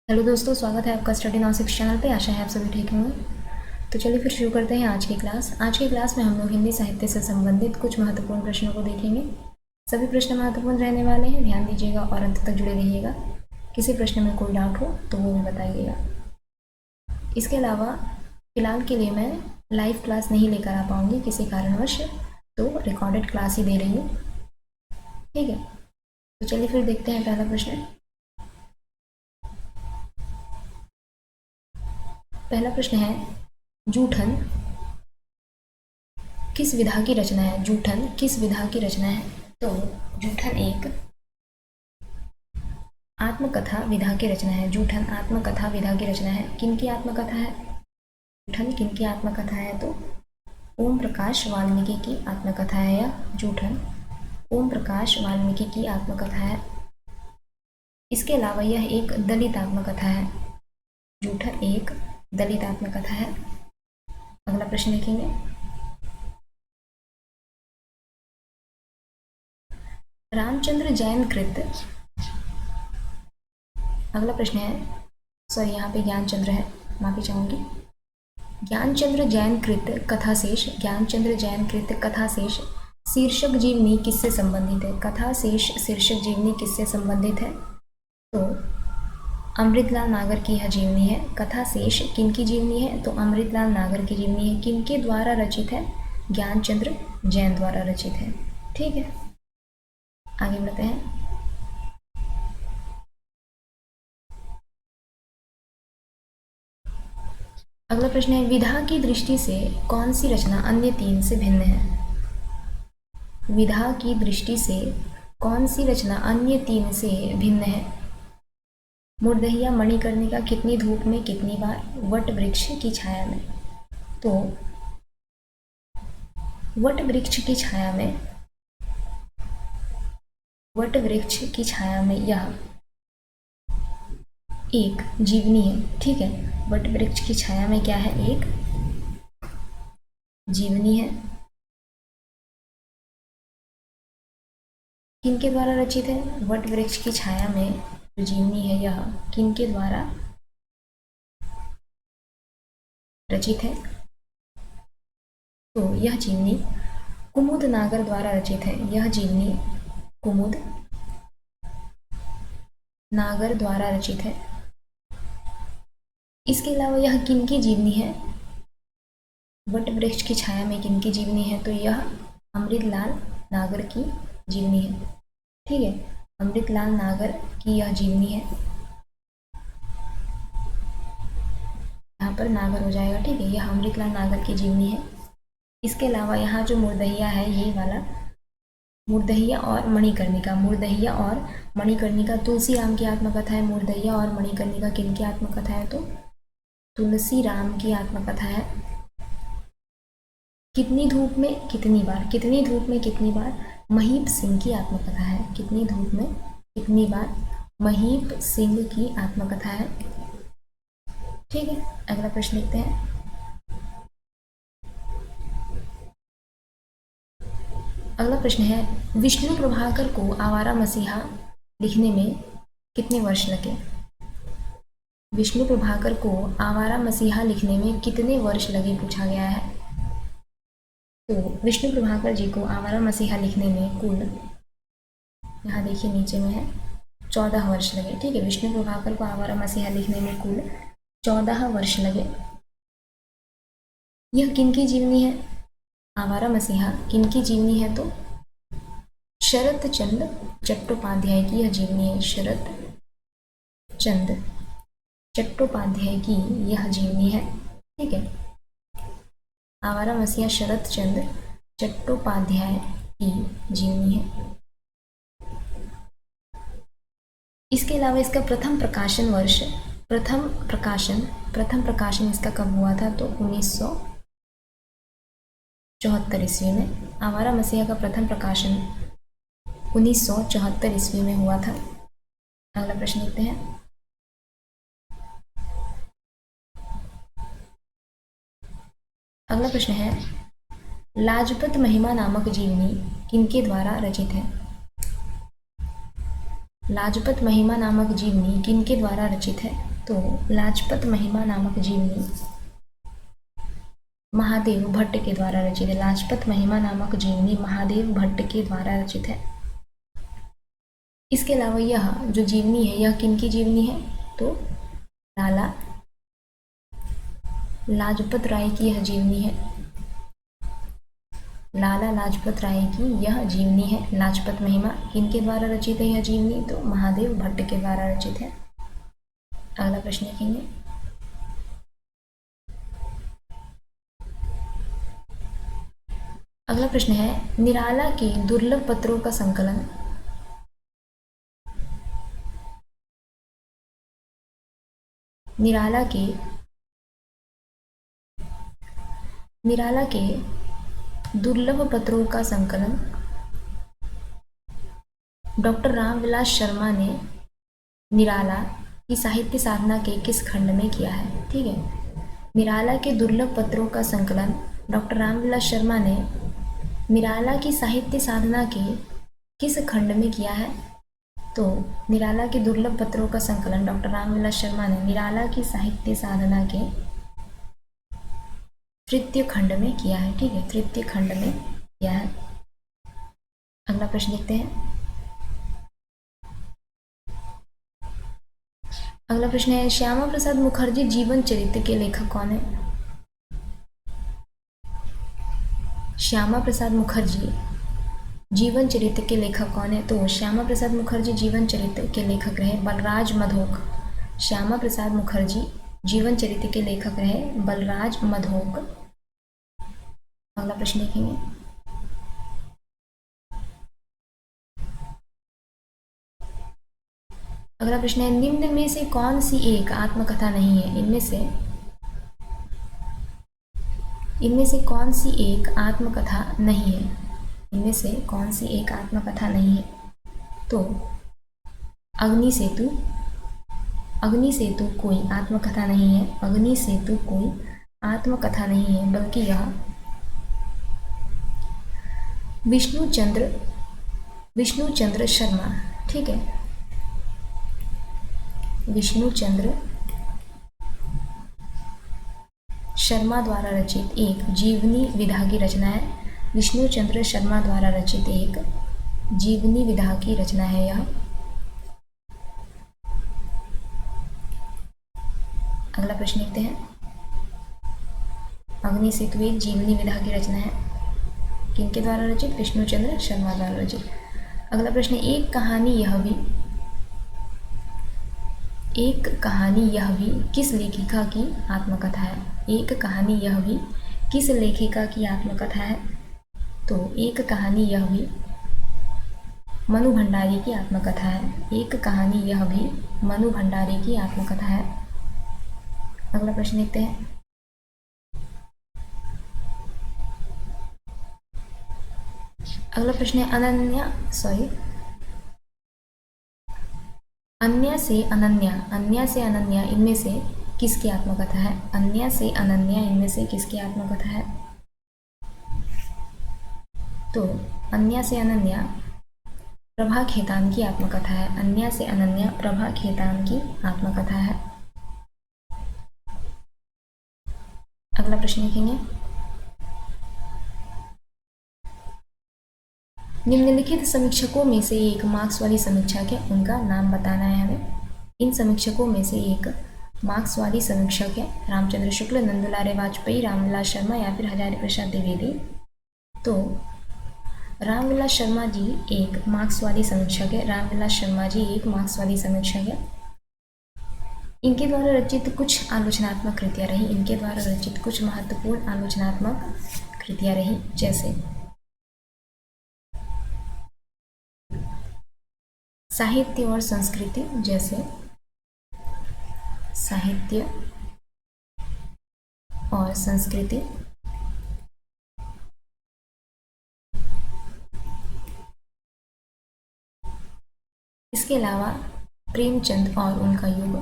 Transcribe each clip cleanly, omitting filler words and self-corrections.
Hello दोस्तों, स्वागत है आपका स्टडी नाउ 6 चैनल पे। आशा है आप सभी ठीक होंगे। तो चलिए फिर शुरू करते हैं आज की क्लास। आज की क्लास में हम लोग हिंदी साहित्य से संबंधित कुछ महत्वपूर्ण प्रश्नों को देखेंगे। सभी प्रश्न महत्वपूर्ण रहने वाले हैं, ध्यान दीजिएगा और अंत तक जुड़े रहिएगा। किसी प्रश्न में कोई डाउट हो तो वो भी बताइएगा। इसके अलावा फ़िलहाल के लिए मैं लाइव क्लास नहीं लेकर आ पाऊँगी किसी कारणवश, तो रिकॉर्डेड क्लास ही दे रही हूँ, ठीक है। तो चलिए फिर देखते हैं पहला प्रश्न। पहला प्रश्न है, जूठन किस विधा की रचना है? जूठन किस विधा की रचना है? तो जूठन एक आत्मकथा विधा की रचना है। जूठन आत्मकथा विधा की रचना है। किन की आत्मकथा है? जूठन किन की आत्मकथा है? तो ओम प्रकाश वाल्मीकि की आत्मकथा है यह जूठन। ओम प्रकाश वाल्मीकि की आत्मकथा है। इसके अलावा यह एक दलित आत्मकथा है। जूठन एक दलित आत्मकथा है। अगला प्रश्न देखेंगे। रामचंद्र जैन कृत, अगला प्रश्न है, सॉरी यहाँ पे ज्ञानचंद्र है, माफी चाहूंगी। ज्ञानचंद्र जैन कृत कथाशेष, ज्ञानचंद्र जैन कृत कथाशेष शीर्षक जीवनी किससे संबंधित है? कथाशेष शीर्षक जीवनी किससे संबंधित है? तो अमृतलाल नागर की यह जीवनी है। कथाशेष किन की जीवनी है? तो अमृतलाल नागर की जीवनी है। किनके द्वारा रचित है? ज्ञानचंद्र जैन द्वारा रचित है, ठीक है। आगे बढ़ते हैं। अगला प्रश्न है, विधा की दृष्टि से कौन सी रचना अन्य तीन से भिन्न है? विधा की दृष्टि से कौन सी रचना अन्य तीन से भिन्न है? मुर्दहिया मणिकर्णिका कितनी धूप में कितनी बार? वट वृक्ष की छाया में। तो वट वृक्ष की छाया में, वट वृक्ष की छाया में यह एक जीवनी है, ठीक है। वट वृक्ष की छाया में क्या है? एक जीवनी है। किनके द्वारा रचित है? वट वृक्ष की छाया में जो जीवनी है यह किनके द्वारा रचित है? तो यह जीवनी कुमुद नागर द्वारा रचित है। यह जीवनी कुमुद नागर द्वारा रचित है। इसके अलावा यह किनकी जीवनी है? वट वृक्ष की छाया में किनकी जीवनी है? तो यह अमृतलाल नागर की जीवनी है, ठीक है। अमृतलाल नागर की यह जीवनी है। यहाँ पर नागर हो जाएगा, ठीक है। यह अमृतलाल नागर की जीवनी है। इसके अलावा यहाँ जो मुर्दहिया है, ये वाला मुर्दहिया और मणिकर्णिका, मुर्दहिया और मणिकर्णिका तुलसी राम की आत्मकथा है। मुर्दहिया और मणिकर्णिका किन की आत्मकथा है? तो तुलसी राम की आत्मकथा है। कितनी धूप में कितनी बार, कितनी धूप में कितनी बार? महीप सिंह की आत्मकथा है। कितनी धूप में कितनी बार? महीप सिंह की आत्मकथा है, ठीक है। अगला प्रश्न देखते हैं। अगला प्रश्न है, विष्णु प्रभाकर को आवारा मसीहा लिखने में कितने वर्ष लगे? विष्णु प्रभाकर को आवारा मसीहा लिखने में कितने वर्ष लगे पूछा गया है। तो विष्णु प्रभाकर जी को आवारा मसीहा लिखने में कुल, यहाँ देखिए नीचे में है, 14 वर्ष लगे, ठीक है। विष्णु प्रभाकर को आवारा मसीहा लिखने में कुल 14 वर्ष लगे। यह किनकी जीवनी है? आवारा मसीहा किनकी जीवनी है? तो शरत चंद चट्टोपाध्याय की यह जीवनी है। शरत चंद चट्टोपाध्याय की यह जीवनी है, ठीक है। आवारा मसीहा शरत चंद चट्टोपाध्याय की जीवनी है। इसके अलावा इसका प्रथम प्रकाशन वर्ष, प्रथम प्रकाशन इसका कब हुआ था? तो 1974 ईस्वी में। आवारा मसीहा का प्रथम प्रकाशन 1974 ईस्वी में हुआ था। अगला प्रश्न देखते हैं। अगला प्रश्न है, लाजपत महिमा नामक जीवनी किनके द्वारा रचित है? लाजपत महिमा नामक जीवनी किनके द्वारा रचित है? तो लाजपत महिमा नामक जीवनी महादेव भट्ट के द्वारा रचित है। लाजपत महिमा नामक जीवनी महादेव भट्ट के द्वारा रचित है। इसके अलावा यह जो जीवनी है यह किनकी जीवनी है? तो लाला लाजपत राय की यह जीवनी है। लाला लाजपत राय की यह जीवनी है लाजपत महिमा। किनके द्वारा रचित है यह जीवनी? तो महादेव भट्ट के द्वारा रचित है। अगला प्रश्न देखेंगे। अगला प्रश्न है निराला के दुर्लभ पत्रों का संकलन निराला के दुर्लभ पत्रों का संकलन डॉक्टर रामविलास शर्मा ने निराला की साहित्य साधना के किस खंड में किया है? ठीक है, निराला के दुर्लभ पत्रों का संकलन डॉक्टर रामविलास शर्मा ने निराला की साहित्य साधना के किस खंड में किया है? तो निराला के दुर्लभ पत्रों का संकलन डॉक्टर रामविलास शर्मा ने निराला की साहित्य साधना के तृतीय खंड में किया है। ठीक है, तृतीय खंड में किया है। अगला प्रश्न देखते हैं। अगला प्रश्न है श्यामा प्रसाद मुखर्जी जीवन चरित्र के लेखक कौन है? श्यामा प्रसाद मुखर्जी जीवन चरित्र के लेखक कौन है? तो श्यामा प्रसाद मुखर्जी जीवन चरित्र के लेखक रहे बलराज मधोक। श्यामा प्रसाद मुखर्जी जीवन चरित्र के लेखक रहे बलराज मधोक। अगला प्रश्न देखेंगे। अगला प्रश्न है निम्न में से कौन सी एक आत्मकथा नहीं है? इनमें से कौन सी एक आत्मकथा नहीं है? इनमें से कौन सी एक आत्मकथा नहीं है? तो अग्नि सेतु कोई आत्मकथा नहीं है। अग्नि सेतु कोई आत्मकथा नहीं है, बल्कि यह विष्णुचंद्र शर्मा, ठीक है, विष्णुचंद्र शर्मा द्वारा रचित एक जीवनी विधा की रचना है। विष्णुचंद्र शर्मा द्वारा रचित एक जीवनी विधा की रचना है यह। अगला प्रश्न देखते हैं। अग्नि सेतु एक जीवनी विधा की रचना है, किनके द्वारा रचित? विष्णुचंद्र शर्मा द्वारा रचित। अगला प्रश्न एक कहानी यह भी किस लेखिका की आत्मकथा है? एक कहानी यह भी किस लेखिका की आत्मकथा है? तो एक कहानी यह भी मनु भंडारी की आत्मकथा है। एक कहानी यह भी मनु भंडारी की आत्मकथा है। अगला प्रश्न देखते हैं। अगला प्रश्न है अन्या से अनन्या इनमें से किसकी आत्मकथा है? अन्या से अनन्या इनमें से किसकी आत्मकथा है? तो अन्या से अनन्या प्रभा खेतान की आत्मकथा है। अन्या से अनन्या प्रभा खेतान की आत्मकथा है। अगला प्रश्न देखेंगे। निम्नलिखित समीक्षकों में से एक मार्क्सवादी समीक्षक है, उनका नाम बताना है हमें। इन समीक्षकों में से एक मार्क्सवादी समीक्षक है रामचंद्र शुक्ल, नंदुलारे वाजपेयी, रामविलास शर्मा या फिर हजारी प्रसाद द्विवेदी। तो रामविलास शर्मा जी एक मार्क्सवादी समीक्षक है। रामविलास शर्मा जी एक मार्क्सवादी समीक्षक है। इनके द्वारा रचित कुछ आलोचनात्मक कृतियाँ रही। इनके द्वारा रचित कुछ महत्वपूर्ण आलोचनात्मक कृतियाँ रही, जैसे साहित्य और संस्कृति, जैसे साहित्य और संस्कृति, इसके अलावा प्रेमचंद और उनका युग,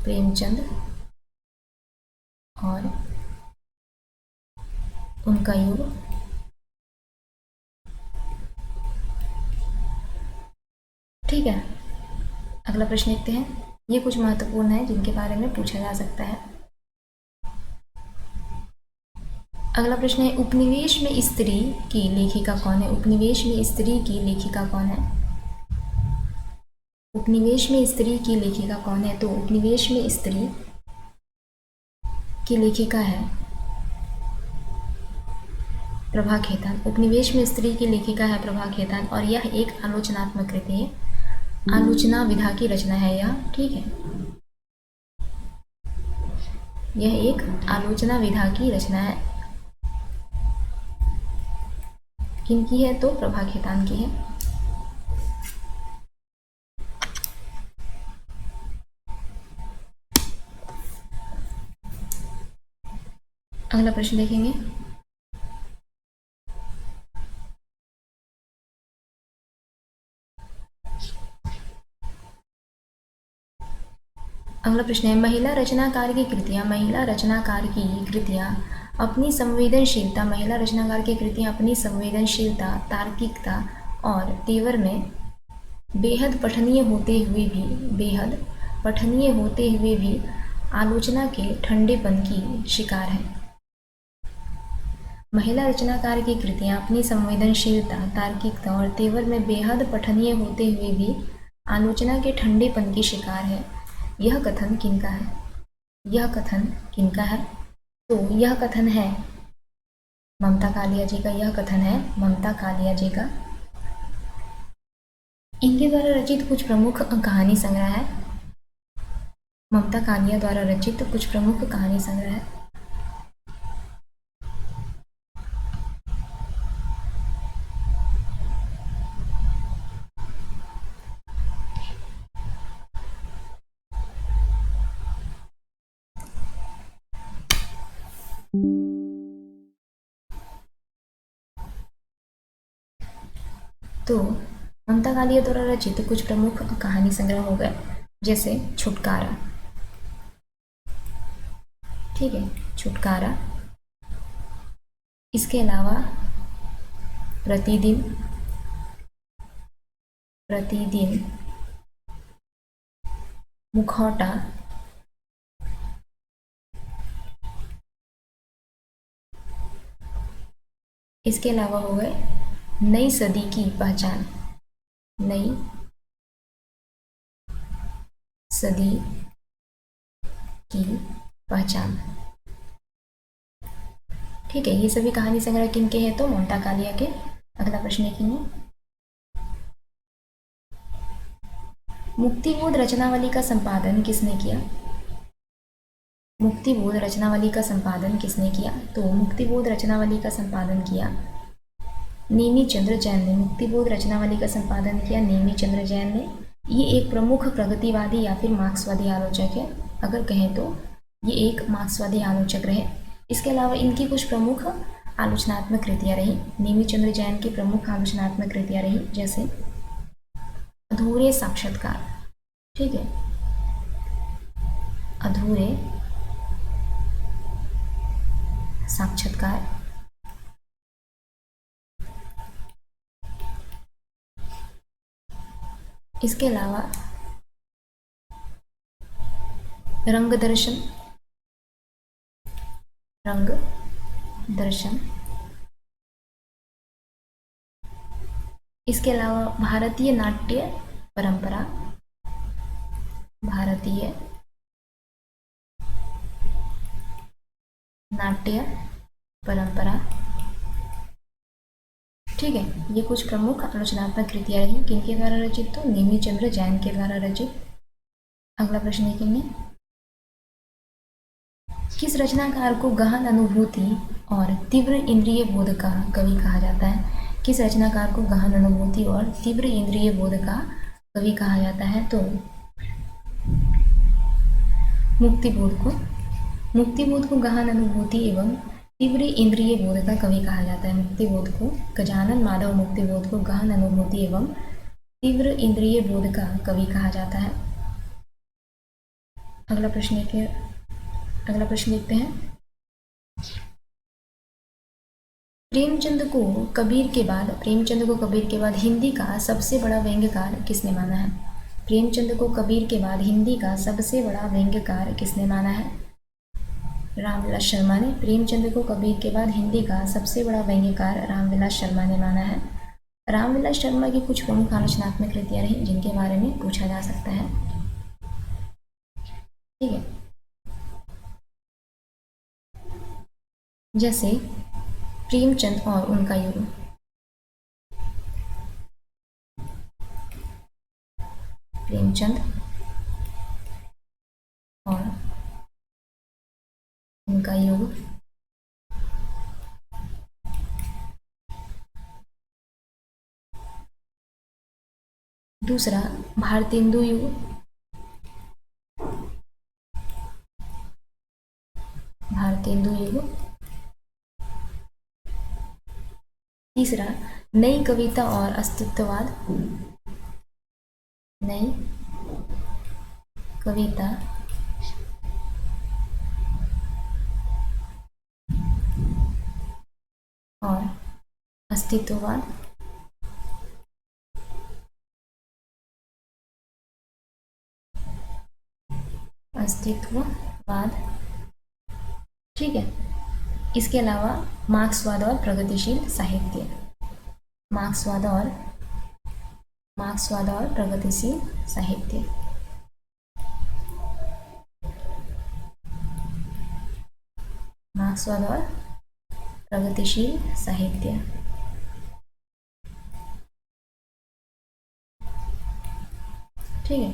प्रेमचंद और उनका युग, ठीक है। अगला प्रश्न देखते हैं। ये कुछ महत्वपूर्ण है जिनके बारे में पूछा जा सकता है। अगला प्रश्न है, उपनिवेश में स्त्री की लेखिका कौन है? उपनिवेश में स्त्री की लेखिका कौन है? उपनिवेश में स्त्री की लेखिका कौन है? तो उपनिवेश में स्त्री की लेखिका है प्रभा खेतान। उपनिवेश में स्त्री की लेखिका है प्रभा खेतान और यह एक आलोचनात्मक कृति है, आलोचना विधा की रचना है यह। ठीक है, यह एक आलोचना विधा की रचना है। किनकी है? तो प्रभा खेतान की है। अगला प्रश्न देखेंगे। अगला प्रश्न है, महिला रचनाकार की कृतियाँ अपनी संवेदनशीलता अपनी संवेदनशीलता, तार्किकता और तेवर में बेहद पठनीय होते हुए भी आलोचना के ठंडेपन की शिकार है। महिला रचनाकार की कृतियाँ अपनी संवेदनशीलता, तार्किकता और तेवर में बेहद पठनीय होते हुए भी आलोचना के ठंडेपन की शिकार है। यह कथन किनका है? तो यह कथन है ममता कालिया जी का। इनके द्वारा रचित कुछ प्रमुख कहानी संग्रह है। ममता कालिया द्वारा रचित कुछ प्रमुख कहानी संग्रह है। तो ममता कालिया द्वारा रचित कुछ प्रमुख कहानी संग्रह हो गए, जैसे छुटकारा। ठीक है, छुटकारा। इसके अलावा प्रतिदिन, मुखौटा, इसके अलावा हो गए नई सदी की पहचान, नई सदी की पहचान। ठीक है, ये सभी कहानी संग्रह किनके हैं? तो ममता कालिया के। अगला प्रश्न देखेंगे। मुक्तिबोध रचनावली का संपादन किसने किया? मुक्तिबोध रचनावली का संपादन किसने किया? तो मुक्तिबोध रचनावली का संपादन किया नेमी चंद्र जैन ने। मुक्तिबोध रचनावली का संपादन किया नेमी चंद्र जैन ने। ये एक प्रमुख प्रगतिवादी या फिर मार्क्सवादी आलोचक है। अगर कहें तो ये एक मार्क्सवादी आलोचक रहे। इसके अलावा इनकी कुछ प्रमुख आलोचनात्मक कृतियाँ रही। नेमी चंद्र जैन की प्रमुख आलोचनात्मक कृतियाँ रही, जैसे अधूरे साक्षात्कार। ठीक है, अधूरे साक्षात्कार। इसके अलावा रंग दर्शन। इसके अलावा भारतीय नाट्य परंपरा, भारतीय नाट्य परंपरा। ठीक है, ये कुछ प्रमुख आलोचनात्मक कृतियाँ रही। किनके द्वारा रचित? तो नेमी चंद्र जैन के द्वारा रचित। अगला प्रश्न देखेंगे। किस रचनाकार को गहन अनुभूति और तीव्र इंद्रिय बोध का कवि कहा जाता है? किस रचनाकार को गहन अनुभूति और तीव्र इंद्रिय बोध का कवि कहा जाता है? तो मुक्तिबोध को गहन अनुभूति एवं तीव्र इंद्रिय बोध का कवि कहा जाता है। मुक्तिबोध को, गजानन माधव मुक्तिबोध को गहन अनुभूति एवं तीव्र इंद्रिय बोध का कवि कहा जाता है। अगला प्रश्न देखते हैं। प्रेमचंद को कबीर के बाद हिंदी का सबसे बड़ा व्यंग्यकार किसने माना है? प्रेमचंद को कबीर के बाद हिंदी का सबसे बड़ा व्यंग्यकार किसने माना है? रामविलास शर्मा ने। प्रेमचंद को कबीर के बाद हिंदी का सबसे बड़ा व्यंग्यकार रामविलास शर्मा ने माना है। रामविलास शर्मा की कुछ प्रमुख आलोचनात्मक कृतियां रही जिनके बारे में पूछा जा सकता है। ठीक है, जैसे प्रेमचंद और उनका युग। प्रेमचंद और उनका युग। दूसरा भारतेंदु युग। भारतेंदु युग। तीसरा नई कविता और अस्तित्ववाद। नई कविता और अस्तित्ववाद। अस्तित्ववाद। ठीक है, इसके अलावा मार्क्सवाद और प्रगतिशील साहित्य। मार्क्सवाद और प्रगतिशील साहित्य। मार्क्सवाद और प्रगतिशील साहित्य। ठीक है,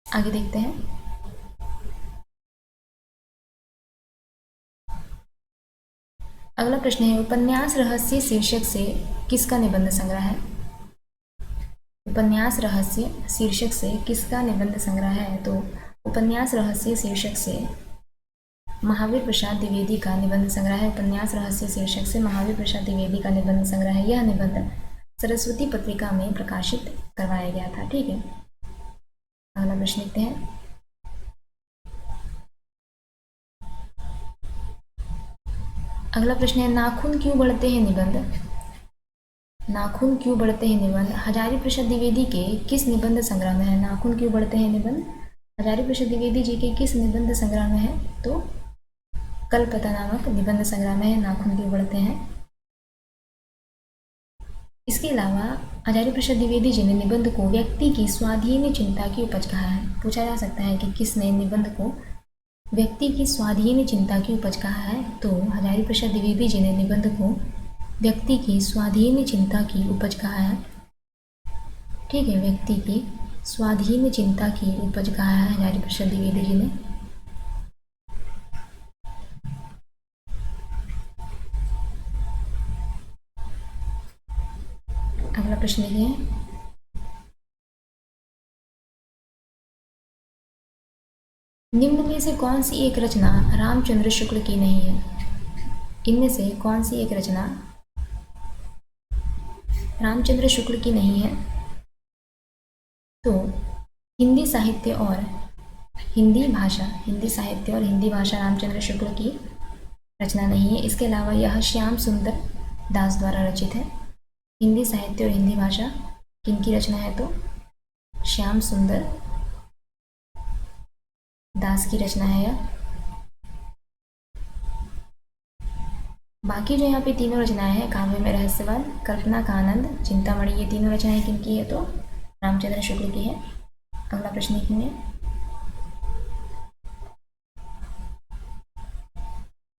आगे देखते हैं। अगला प्रश्न है, उपन्यास रहस्य शीर्षक से किसका निबंध संग्रह है? उपन्यास रहस्य शीर्षक से किसका निबंध संग्रह है? तो उपन्यास रहस्य शीर्षक से महावीर प्रसाद द्विवेदी का निबंध संग्रह है। उपन्यास रहस्य शीर्षक से महावीर प्रसाद द्विवेदी का निबंध संग्रह है। यह निबंध सरस्वती पत्रिका में प्रकाशित करवाया गया था। ठीक है, अगला प्रश्न लिखते हैं। अगला प्रश्न है, नाखून क्यों बढ़ते हैं निबंध? नाखून क्यों बढ़ते हैं निबंध हजारी प्रसाद द्विवेदी के किस निबंध संग्रह में है? नाखून क्यों बढ़ते हैं निबंध हजारी प्रसाद द्विवेदी जी के किस निबंध संग्रह में है? तो कल्पता नामक निबंध संग्रह में है नाखून क्यों बढ़ते हैं। इसके अलावा हजारी प्रसाद द्विवेदी जी ने निबंध को व्यक्ति की स्वाधीन चिंता की उपज कहा है। पूछा जा सकता है कि किसने निबंध को व्यक्ति की स्वाधीन चिंता की उपज कहा है? तो हजारी प्रसाद द्विवेदी जी ने निबंध को व्यक्ति की स्वाधीन चिंता की उपज कहा है। ठीक है, व्यक्ति की स्वाधीन चिंता की उपज कहा है हजारी प्रसाद द्विवेदी जी ने। अगला प्रश्न है, निम्न में से कौन सी एक रचना रामचंद्र शुक्ल की नहीं है? इनमें से कौन सी एक रचना रामचंद्र शुक्ल की नहीं है? तो हिंदी साहित्य और हिंदी भाषा रामचंद्र शुक्ल की रचना नहीं है। इसके अलावा यह श्याम सुंदर दास द्वारा रचित है। हिंदी साहित्य और हिंदी भाषा किनकी रचना है? तो श्याम सुंदर दास की रचना है यह। बाकी जो यहाँ पे तीनों रचनाएं हैं, काव्य में रहस्यवाद, कल्पना का आनंद, चिंतामणि, ये तीनों रचनाएं किनकी है? तो रामचंद्र शुक्ल की है। अगला प्रश्न लिखेंगे,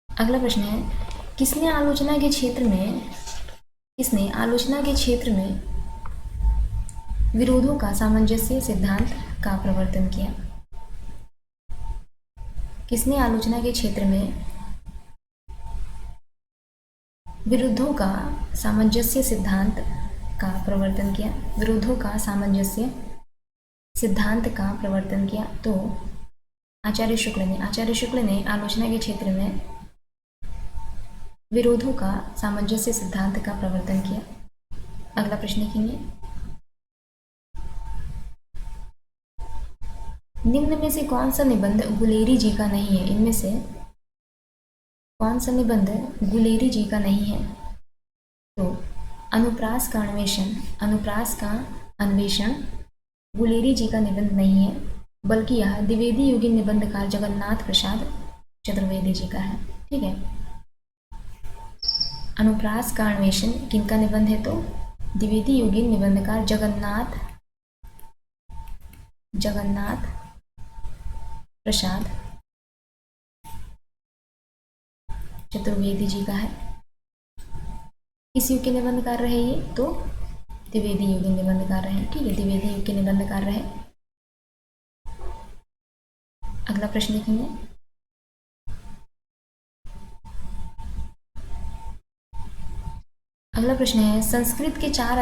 अगला प्रश्न है, किसने आलोचना के क्षेत्र में विरोधों का सामंजस्य सिद्धांत का प्रवर्तन किया? किसने आलोचना के क्षेत्र में विरोधों का सामंजस्य सिद्धांत का प्रवर्तन किया? विरोधों का सामंजस्य सिद्धांत का प्रवर्तन किया? तो आचार्य शुक्ल ने आलोचना के क्षेत्र में विरोधों का सामंजस्य सिद्धांत का प्रवर्तन किया। अगला प्रश्न लिखेंगे, निम्न में से कौन सा निबंध गुलेरी जी का नहीं है? इनमें से कौन सा निबंध गुलेरी जी का नहीं है? तो अनुप्रास का अन्वेषण गुलेरी जी का निबंध नहीं है, बल्कि यह द्विवेदी युगीन निबंधकार जगन्नाथ प्रसाद चतुर्वेदी जी का है। ठीक है। अनुप्रास का अन्वेषण किनका निबंध है? तो द्विवेदी युगीन निबंधकार जगन्नाथ प्रसाद चतुर्वेदी जी का है। किस युग के निबंधकार रहे ये? तो द्विवेदी युग के निबंधकार रहे। ठीक है, द्विवेदी युग के निबंधकार रहे। अगला प्रश्न देखेंगे। अगला प्रश्न है, संस्कृत के 4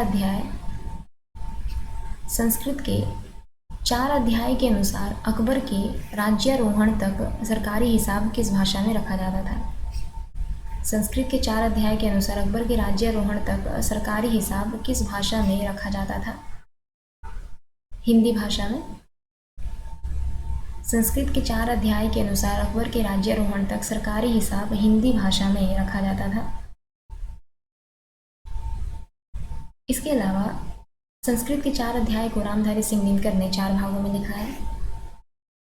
अध्याय के अनुसार अकबर के राज्यारोहण तक सरकारी हिसाब किस भाषा में रखा जाता था? संस्कृत के 4 अध्याय के अनुसार अकबर के राज्यारोहण तक सरकारी हिसाब किस भाषा में रखा जाता था? हिंदी भाषा में। संस्कृत के 4 अध्याय के अनुसार अकबर के राज्यारोहण तक सरकारी हिसाब हिंदी भाषा में रखा जाता था। इसके अलावा संस्कृत के 4 अध्याय को रामधारी सिंह दिनकर ने 4 भागों में लिखा है।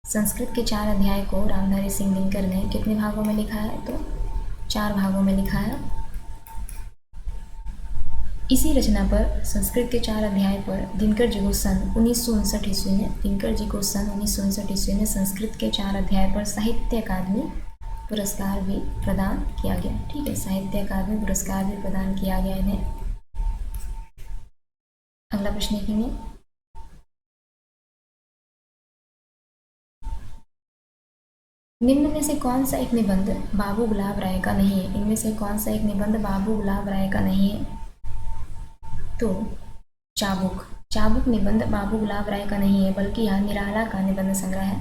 संस्कृत के 4 अध्याय को रामधारी सिंह दिनकर ने कितने भागों में लिखा है? तो 4 भागों में लिखा है। इसी रचना पर संस्कृत के 4 अध्याय पर दिनकर जी को सन 1959 ईस्वी में संस्कृत के 4 अध्याय पर साहित्य अकादमी पुरस्कार भी प्रदान किया गया। ठीक है, साहित्य अकादमी पुरस्कार भी प्रदान किया गया इन्हें। अगला प्रश्न देखेंगे। निम्न में से कौन सा एक निबंध बाबू गुलाब राय का नहीं है? इनमें से कौन सा एक निबंध बाबू गुलाब राय का नहीं है? तो चाबुक निबंध बाबू गुलाब राय का नहीं है, बल्कि यह निराला का निबंध संग्रह है।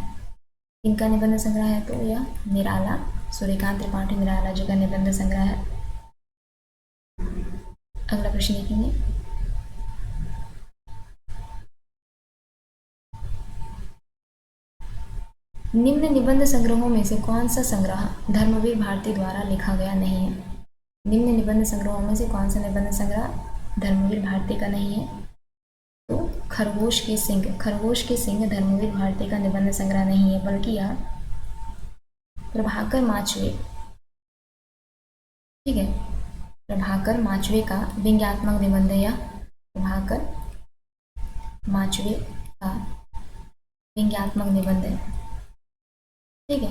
इनका निबंध संग्रह है? तो यह निराला, सूर्यकांत त्रिपाठी निराला जी का निबंध संग्रह है। अगला प्रश्न देखेंगे। निम्न निबंध संग्रहों में से कौन सा संग्रह धर्मवीर भारती द्वारा लिखा गया नहीं है? निम्न निबंध संग्रहों में से कौन सा निबंध संग्रह धर्मवीर भारती का नहीं है? तो खरगोश के सिंह धर्मवीर भारती का निबंध संग्रह नहीं है, बल्कि यह प्रभाकर माचवे, ठीक है, प्रभाकर माचवे का व्यंग्यात्मक निबंध है। यह प्रभाकर माचवे का व्यंग्यात्मक निबंध है। ठीक है,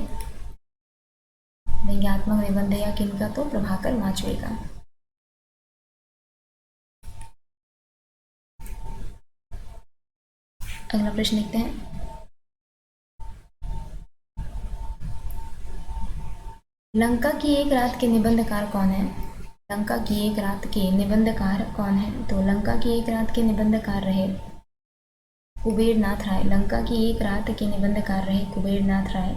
व्यंग्यात्मक निबंध या किनका? तो प्रभाकर माचवे का। अगला प्रश्न देखते हैं। लंका की एक रात के निबंधकार कौन है? लंका की एक रात के निबंधकार कौन है? तो लंका की एक रात के निबंधकार रहे कुबेरनाथ राय। लंका की एक रात के निबंधकार रहे कुबेरनाथ राय।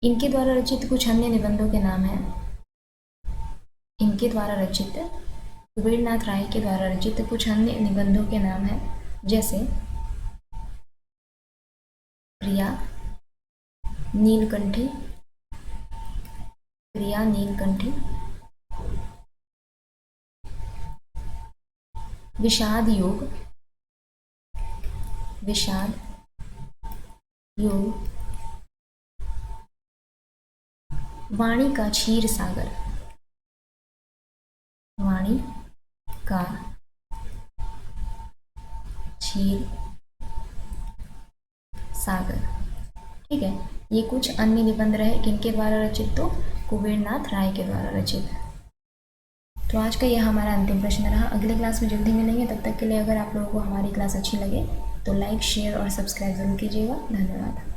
इनके द्वारा रचित कुछ अन्य निबंधों के नाम हैं। इनके द्वारा रचित, कुबेरनाथ राय के द्वारा रचित कुछ अन्य निबंधों के नाम हैं, जैसे प्रिया नीलकंठी, विषाद योग, वाणी का क्षीर सागर, ठीक है। ये कुछ अन्य निबंध रहे किनके द्वारा रचित? तो कुबेरनाथ राय के द्वारा रचित। तो आज का यह हमारा अंतिम प्रश्न रहा। अगले क्लास में जल्दी मिलेंगे। तब तक के लिए अगर आप लोगों को हमारी क्लास अच्छी लगे तो लाइक, शेयर और सब्सक्राइब जरूर कीजिएगा। धन्यवाद।